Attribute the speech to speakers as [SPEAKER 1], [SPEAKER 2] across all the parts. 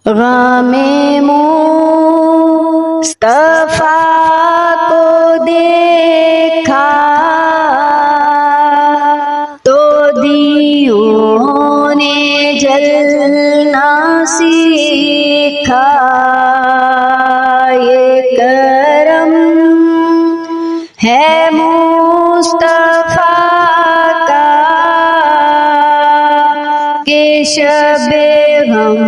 [SPEAKER 1] ग़मे मुस्तफ़ा को देखा तो दियों ने जलना सीखा। ये करम है मुस्तफ़ा का कि शबे गम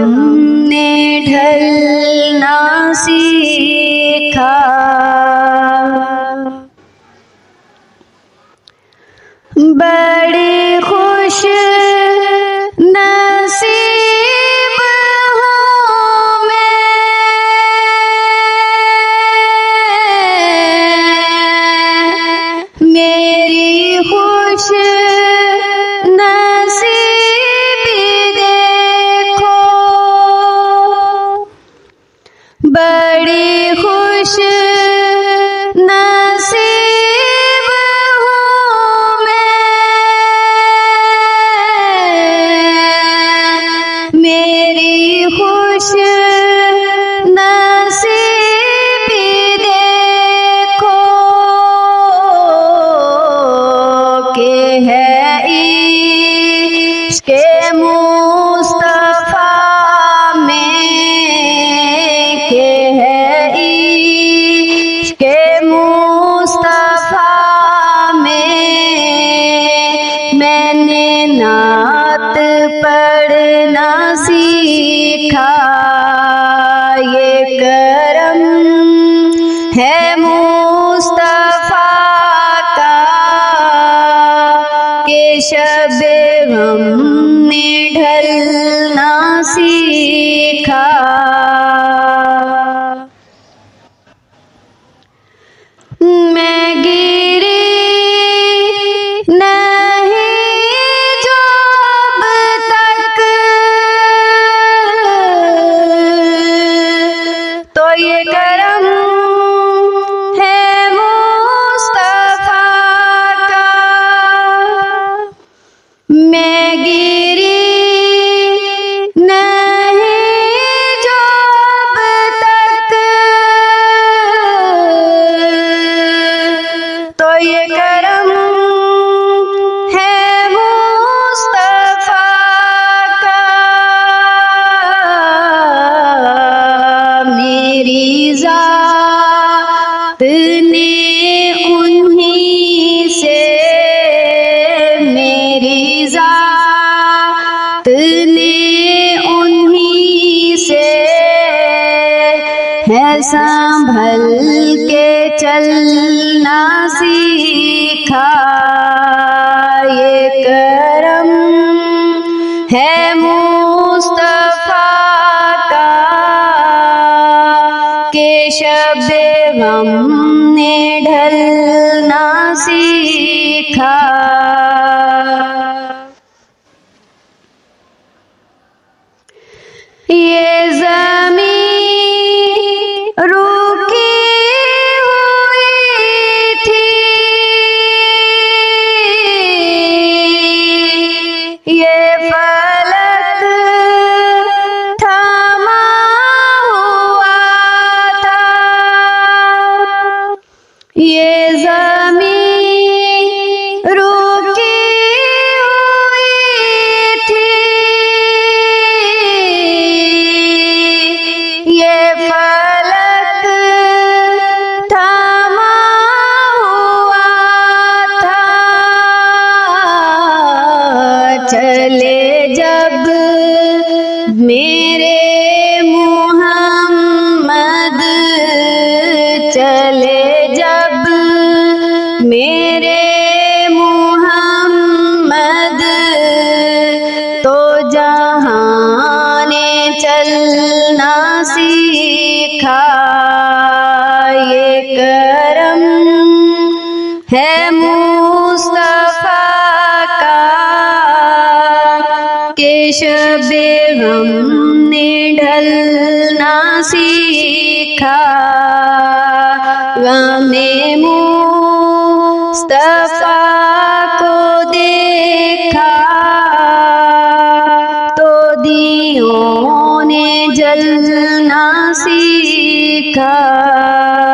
[SPEAKER 1] ने ढलना सीखा। बड़ी खुश नसीब हूँ मैं, मेरी खुश नसीबी देखो। बड़ी खुश नसीब हूँ मैं, मेरी खुश नसीबी देखो कि है इश्क़ मुस्तफ़ा में, के है इश्क़ मुस्तफ़ा में। मैंने नात पढ़ना सीखा। ये करम है मुस्तफ़ा का कि शबे गम ने ढलना सीखा। मैं गिरी नहीं जो अब तक, तो ये करम है मुस्तफ़ा का। मैं गिरी नहीं जो अब तक, तो ये करम है मुस्तफ़ा का। मेरी ज़ात ने उन्हीं से, मेरी ज़ात ने उन्हीं से है संभल के चलना सीखा। ये करम है मुस्तफ़ा का कि शबे गम ने ढलना सीखा। ये ज़मीं रुकी हुई थी, ये फलक थमा हुआ था। ये ज़मीं रुकी हुई थी, ये फलक थमा हुआ था। चले जब मेरे मुहम्मद, चले जब मेरे मुहम्मद, तो जहाँ ने चलना सीखा। ये करम है मुस्तफ़ा का कि शबे गम ने ढलना सीखा। ग़मे मुस्तफ़ा को देखा तो दियों ने जलना सीखा।